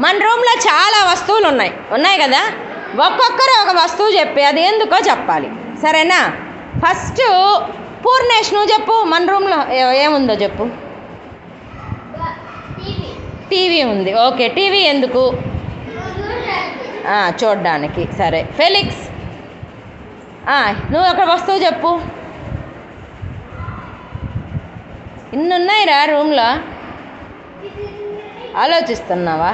మన రూమ్లో చాలా వస్తువులు ఉన్నాయి కదా. ఒక్కొక్కరు ఒక వస్తువు చెప్పి అది ఎందుకో చెప్పాలి, సరేనా? ఫస్ట్ పూర్ణేష్ నువ్వు చెప్పు, మన రూమ్లో ఏముందో చెప్పు. టీవీ ఉంది. ఓకే, టీవీ ఎందుకు? చూడ్డానికి. సరే ఫెలిక్స్, నువ్వు ఒక వస్తువు చెప్పు. ఇన్ని ఉన్నాయిరా రూమ్లో, ఆలోచిస్తున్నావా?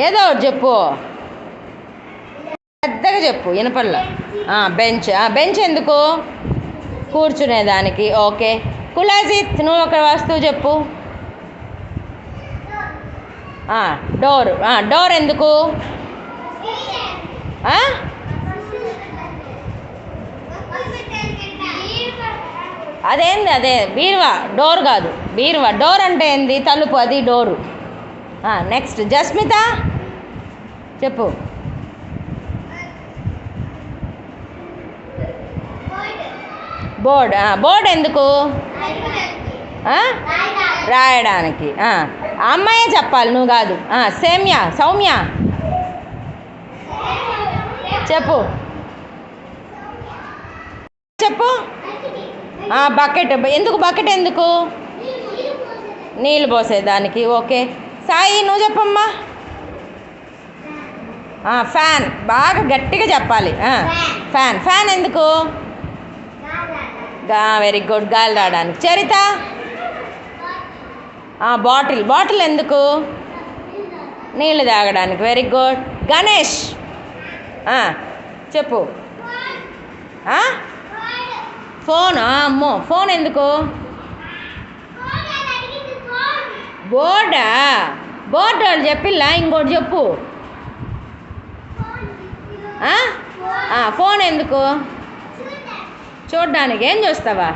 ఏదో ఒకటి చెప్పు, పెద్దగా చెప్పు, వినపల్లా. బెంచ్ ఎందుకు? కూర్చునేదానికి. ఓకే కులాజిత్, నువ్వు ఒక వస్తువు చెప్పు. డోర్ ఎందుకు? అదేంది? అదే బీరువా. డోర్ కాదు, బీరువా. డోర్ అంటే ఏంది? తలుపు, అది డోరు. నెక్స్ట్ జస్మిత చెప్పు. బోర్డ్ ఎందుకు? రాయడానికి. అమ్మాయే చెప్పాలి, నువ్వు కాదు. సౌమ్య చెప్పు. బకెట్ ఎందుకు? బకెట్ ఎందుకు? నీళ్ళు పోసేదానికి. ఓకే సాయి, నువ్వు చెప్పమ్మా. ఫ్యాన్, బాగా గట్టిగా చెప్పాలి. ఫ్యాన్ ఎందుకు? వెరీ గుడ్, గాలి రావడానికి. చరిత బాటిల్ ఎందుకు? నీళ్ళు తాగడానికి. Very good. గణేష్ చెప్పు. ఫోన్. అమ్మో, ఫోన్ ఎందుకు? బోర్డు వాళ్ళు చెప్పిల్లా, ఇంకోటి చెప్పు. ఫోన్ ఎందుకు? చూడ్డానికి. ఏం చూస్తావా?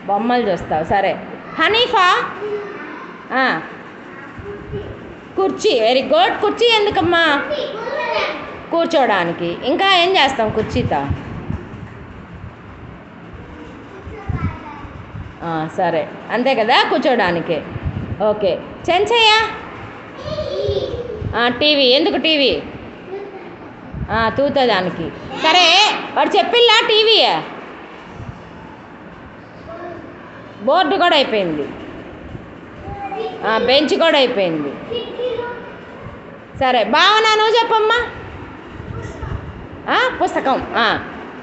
బొమ్మలు చూస్తావు. సరే హనీఫా. కుర్చీ. Very good. కుర్చీ ఎందుకమ్మా? కూర్చోడానికి. ఇంకా ఏం చేస్తాం కుర్చీతో? సరే అంతే కదా, కూర్చోడానికి. ఓకే చెంచయ్య. టీవీ ఎందుకు? టీవీ తూతదానికి. సరే వాడు చెప్పిల్లా టీవీ. బోర్డు కూడా అయిపోయింది, బెంచ్ కూడా అయిపోయింది. సరే భావన, నువ్వు చెప్పమ్మా.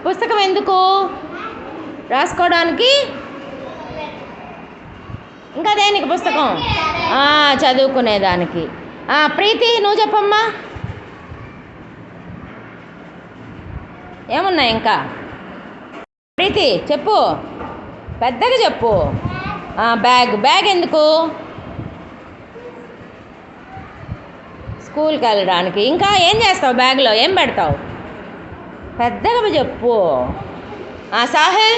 పుస్తకం ఎందుకు? రాసుకోవడానికి. ఇంకా దేనికి పుస్తకం? చదువుకునేదానికి. ప్రీతి, నువ్వు చెప్పమ్మా. ఏమున్నాయి ఇంకా? ప్రీతి చెప్పు, పెద్దగా చెప్పు. బ్యాగ్ ఎందుకు? స్కూల్కి వెళ్ళడానికి. ఇంకా ఏం చేస్తావు బ్యాగ్లో? ఏం పెడతావు? పెద్దగా చెప్పు. సాహిల్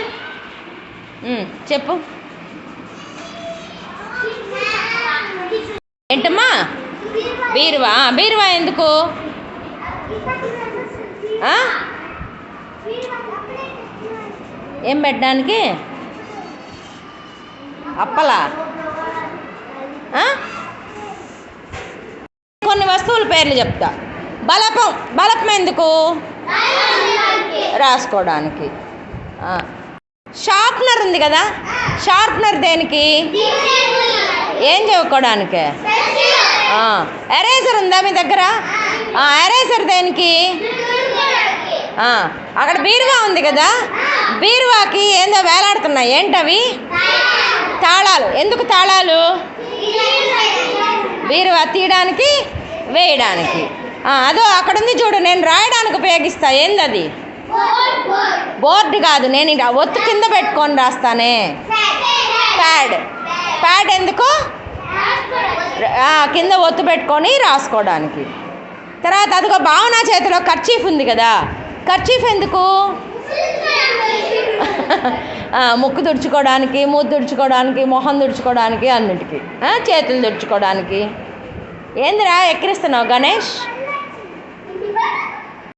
చెప్పు. ఏంటమ్మా? బీరువా ఎందుకు? ఏం పెట్టడానికి? అప్పలా? కొన్ని వస్తువుల పేర్లు చెప్తా. బలపం ఎందుకు? రాసుకోవడానికి. షార్ప్నర్ ఉంది కదా, షార్ప్నర్ దేనికి? ఏం చదువుకోవడానికి? ఎరేజర్ ఉందా మీ దగ్గర? ఎరేజర్ దేనికి? అక్కడ బీరువా ఉంది కదా, బీరువాకి ఏందో వేలాడుతున్నాయి. ఏంటవి? తాళాలు. ఎందుకు తాళాలు? బీరువా తీయడానికి, వేయడానికి. అదో అక్కడ ఉంది చూడు, నేను రాయడానికి ఉపయోగిస్తా. ఏందది? బోర్డు కాదు, నేను ఇలా ఒత్తు కింద పెట్టుకొని రాస్తానే. ప్యాడ్ ఎందుకు? కింద ఒత్తు పెట్టుకొని రాసుకోవడానికి. తర్వాత అదిగో భావన చేతిలో కర్చీఫ్ ఉంది కదా, కర్చీఫ్ ఎందుకు? ముక్కు తుడుచుకోవడానికి, మూతి తుడుచుకోవడానికి, మొహం తుడుచుకోవడానికి, అన్నిటికీ. చేతులు తుడుచుకోవడానికి. ఏందిరా ఎక్కిరిస్తున్నావు గణేష్?